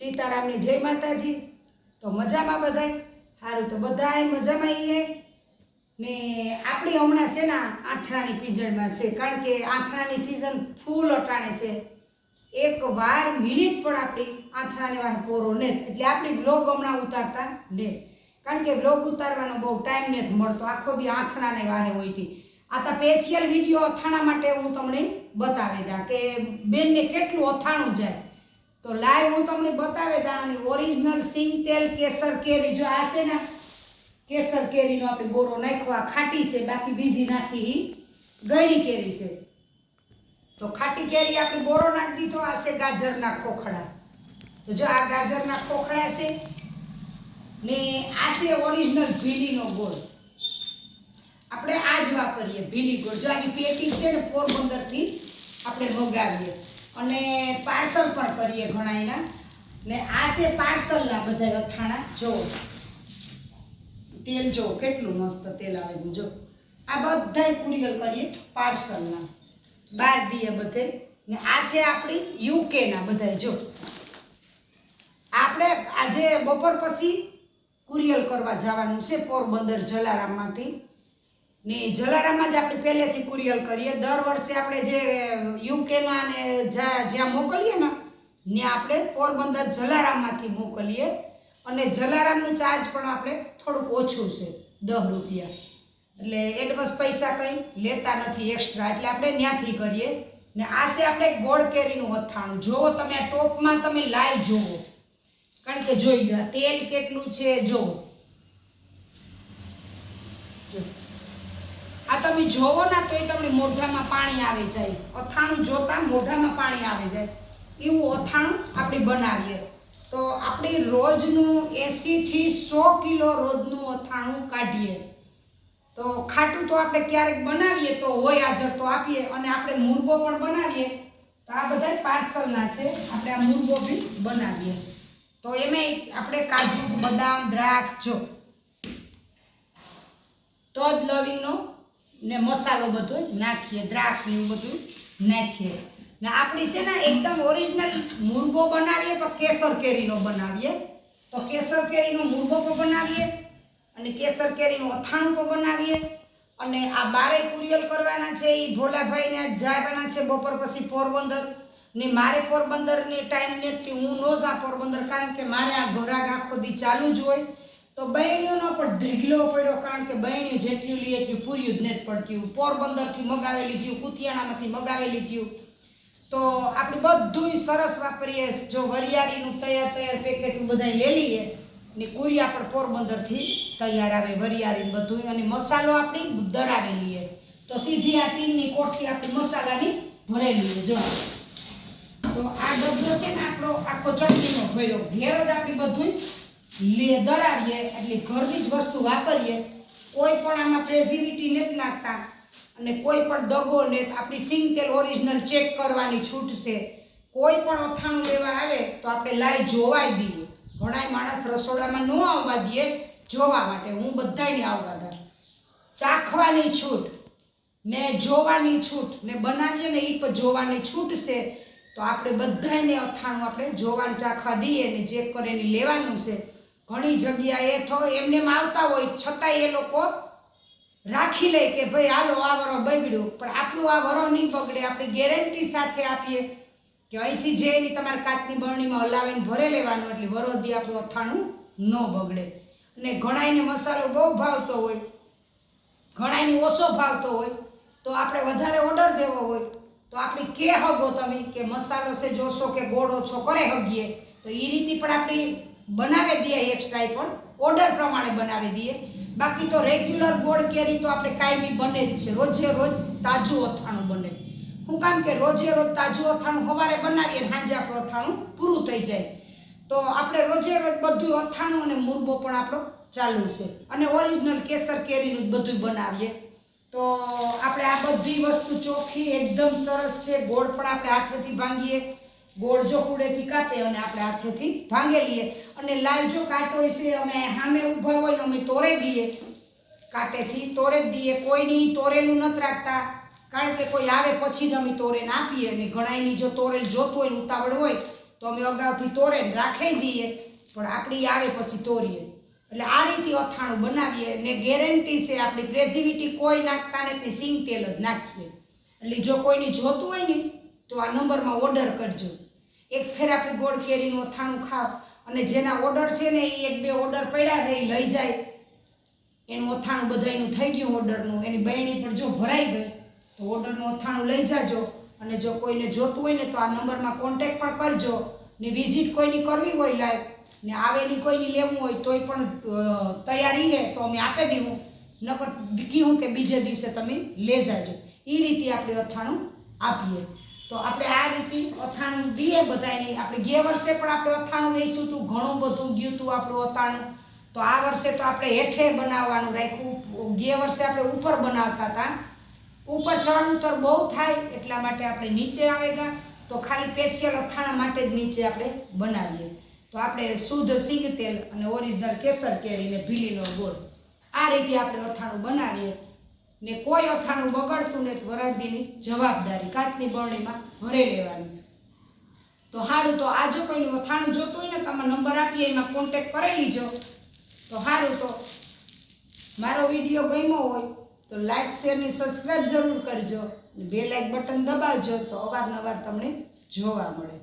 सीतारामनी जय माताजी। तो मजामां बधाय? सारूं तो बधाय मजामां आવીએ ने आपणी हमणां छे ने आथरानी पींजणमां छे, कारण के आथरानी सीजन फूल अटाणे छे। एक वार मिनिट पण आपणी आथराने वाहे पोरो ने એટલે આપણી વ્લોગ हमणां उतारता ने, कारण के व्लोग उतारવાનો બહુ ટાઈમ નથી મળતો, આખો દી આથણાને વાહે હોયતી। આ તો સ્પેશિયલ વિડિયો અથાણા માટે હું તમને બતાવી દા કે બેનને કેટલું અથાણું જાય। तो लाइव हूँ तमने बतावे दा आणि ओरिजिनल सिंग तेल केसर केरी जो आ छे ने केसर केरी नो आपणे बोरो नाखवा खाटी छे, बाकी बीजी नाखी गळी केरी छे। तो खाटी केरी आपणे बोरो नाख दीधो। आ छे गाजरना खोखड़ा। तो जो आ गाजरना खोखड़ा छे ने आ छे ओरिजिनल भीलीनो गोळ। આપણે આજ વાપરીએ ભીલી ગોળ। જો આની પેટી છે ને પોરબંદરથી આપણે મગાવીએ અને પાર્સલ પણ કરીએ ઘણાયના ને આ છે પાર્સલના બધા અથાણા। જો તેલ જો કેટલું મસ્ત તેલ આવે છે। જો આ બધાય કુરિયર કરીએ પાર્સલના, બહાર દઈએ બધે ને આ છે આપણી યુકેના બધાય। જો આપણે આજે બપોર પછી કુરિયર કરવા જવાનું છે પોરબંદર જલારામમાંથી ने जलाराम ज आपणे पहलेथी कुरियर करीए। दर वर्षे आपणे जे यूके मां ने ज्यां मोकलीए ने त्यां आपणे पोरबंदर जलाराममांथी मोकलीए अने जलारामनुं चार्ज पण आपणे थोडुंक ओछुं छे, 10 रुपया। એટલે એડવાન્સ પૈસા કંઈ લેતા નથી એક્સ્ટ્રા, એટલે આપણે ત્યાંથી કરીએ ને આ છે આપણે ગોળ કેરીનું અથાણું। જોવો તમે આ ટોપમાં તમે લાઈવ જોવો, કારણ કે જોઈ લો તેલ કેટલું છે। જોવો आ तमे जोवो ना तो तमने मोढामां पाणी आवी जाय। अथाणुं जोता मोढामां पाणी आवी जाय एवुं अथाणुं आपणे बनावीए। तो आपणे रोजनुं 80 થી 100 किलो रोजनुं अथाणुं काढीए। तो खाटुं तो आपणे क्यारेक बनावीए तो होय हाजर तो आपीए अने आपणे मुरबो पण बनावीए। तो आ बधाय पार्सलना छे, आपणे आ मुरबो बी बनावीए। तो एमांय आपणे काजू बदाम द्राक्ष जो तज लविंगनो ने मसालो बधो नाखीए, द्राक्ष ने बधु नाखीए ने आपणी छे ने एकदम ओरिजिनल मुरबो बनावीए पण केसर केरीनो बनावीए। तो केसर केरीनो मुरबो पण बनावीए अने केसर केरीनो अथाणुं पण बनावीए अने आ बारे कुरियर करवाना छे। ई भोलाभाईने जवाना छे बपोर पछी पोरबंदर ने मारे पोरबंदर ने टाइम नथी, हूँ नो जा पोरबंदर, कारण के मारे आ घराग आखो दी चालू ज होय। तो बहेणीओनो पण ढीगलो पड्यो, कारण के बहेणीओ जेटली ली એટલું પૂર્યું જ નથી પડતું। પોરબંદરથી મગાવેલી થયું, કુતિયાણામાંથી મગાવેલી થયું। તો આપણે બધુંય સરસ વાપરીએ। જો વરિયાળીનું તૈયાર પેકેટ બધાય લઈ લઈએ ને કુરિયા પણ પોરબંદરથી તૈયાર આવે વરિયાળી બધુંય, અને મસાલો આપણી દરાવેલી છે। તો સીધી આ ટીનની કોઠી આપણી મસાલાની ભરેલી છે। જો તો આ બધો છે ને આપણો આખો ચટણીનો ભર્યો ઘેર જ આપણી બધુંય ले दरावीए, એટલે ઘરની જ વસ્તુ વાપરીએ। કોઈ પણ આમાં પ્રેઝર્વેટિવ નથી નાખતા અને કોઈ પણ દગો ને આપણી સિંગ તેલ ઓરિજિનલ ચેક કરવાની છૂટ છે। કોઈ પણ અથાણું લેવા આવે તો આપણે લાઈ જોવાઈ દઈએ। ઘણાય માણસ રસોડામાં ન આવવા દે જોવા માટે, હું બધાયને આવવા દઉં। ચાખવાની છૂટ ને જોવાની છૂટ ને બનાવીએ ને એ પણ જોવાની છૂટ છે। તો આપણે બધાયને અથાણું આપણે જોવાને ચાખવા દઈએ ને ચેક કરીને લેવાનું છે। ઘણી જગ્યાએ તો એમને આવતા હોય છતાં એ લોકો રાખી લે કે ભાઈ હાલો આ વરો બગડ્યું, પણ આપણું આ વરો નહીં બગડે। આપણે ગેરંટી સાથે આપીએ કે અહીંથી જે એની તમારે કાચની બરણીમાં હલાવીને ભરે લેવાનું, એટલે વરોથી આપણું અથાણું ન બગડે। અને ઘણાયને મસાલો બહુ ભાવતો હોય, ઘણાયને ઓછો ભાવતો હોય, તો આપણે વધારે ઓર્ડર દેવો હોય તો આપણે કે હગો તમે કે મસાલો છે જોશો કે ગોળ ઓછો કરે હગીએ, તો એ રીતે પણ આપણે बनावे दिए एक्स्ट्रा पण ऑर्डर प्रमाणे बनावी दिए। बाकी तो रेग्युलर गोळ केरी तो आपणे कायमी बने ज छे, रोजे रोज ताजू अथाणुं बने। हुं काम के रोजे रोज ताजू अथाणुं सवारे बनावीए ने सांजे आपणुं अथाणुं पूरुं थई जाय। तो आपणे रोजे रोज बधुं अथाणुं अने मुरबो पण आपणो चालू छे अने ओरिजिनल केसर केरीनुं बधुं बनावीए। तो आपणे आ बधी वस्तु चोखी एकदम सरस छे। गोळ पण आपणे हाथेथी भांगीए, गोळ जो कूड़ेथी कापे अने आपणे हाथेथी भांगे लीए अने लाल जो काटो छे अमे सामे ऊभा होय अमे तोरे दीए, काटेथी तोरे ज दीए। कोईनी तोरेલું નથી રાખતા, કારણ કે કોઈ આવે પછી જ અમે તોરેને આપીએ। અને ઘણાયની જો તોરેલ જોતું હોય ઉતાવળ હોય તો તો અમે અગાઉથી તોરે રાખી દઈએ, પણ આપણી આવે પછી તોરીએ. એટલે આ રીતે અથાણું બનાવીએ ને ગેરંટી છે આપણી પ્રેઝિવિટી કોઈ નાખતા નથી, સિંગ તેલ જ નાખીએ. એટલે જો કોઈને જોતું હોય ને તો આ નંબરમાં ઓર્ડર કરજો. એક ફેર આપણે ગોળ કેરીનું અથાણું ખાવ, અને જેના ઓર્ડર છે ને એ 1-2 ઓર્ડર પડ્યા છે એ લઈ જાય, એનું અથાણું બધાયનું થઈ ગયું ઓર્ડરનું, એની બહેણી પણ જો ભરાઈ ગઈ, તો ઓર્ડરનું અથાણું લઈ જાજો. અને જો કોઈને જોતું હોય ને તો આ નંબરમાં કોન્ટેક્ટ પણ કરજો. ને વિઝિટ કોઈની કરવી હોય લાઈવ ને આવેલી કોઈની લેવું હોય તોય પણ તૈયારી છે તો અમે આપી દઉં, નકર કીધું કે બીજે દિવસે તમે લઈ જાજો. એ રીતે આપણે અથાણું આપીએ. તો આપણે આ રીતે અથાણું દઈએ બધાને. આપણે ગયા વર્ષે પણ આપણે અથાણું વેચીશું હતું, ઘણું બધું ગયું હતું આપણું અથાણું. તો આ વર્ષે તો આપણે હેઠે બનાવવાનું રાખ્યું. ગયા વર્ષે આપણે ઉપર બનાવતા હતા, ઉપર ચઢ ઉતર બહુ થાય એટલા માટે આપણે નીચે આવેગા, તો ખાલી સ્પેશિયલ અથાણા માટે જ નીચે આપણે બનાવીએ. તો આપણે શુદ્ધ સિંગ તેલ અને ઓરિજિનલ કેસર કેરી ને ભીલીનો ગોળ, આ રીતે આપણે અથાણું બનાવીએ. ને કોઈ અથાણું બગડતું ને વરાદીની જવાબદારી કાચની બરણીમાં ભરી લેવાની. તો સારું, તો આ જો કોઈનું અથાણું જોતું હોય ને તમે નંબર આપીએ એમાં કોન્ટેક્ટ કરી લીજો. તો સારું, તો મારો વિડીયો ગમ્યો હોય તો લાઈક શેર ને સબસ્ક્રાઈબ જરૂર કરજો, બેલ આઇકન બટન દબાવજો તો અવારનવાર તમને જોવા મળે.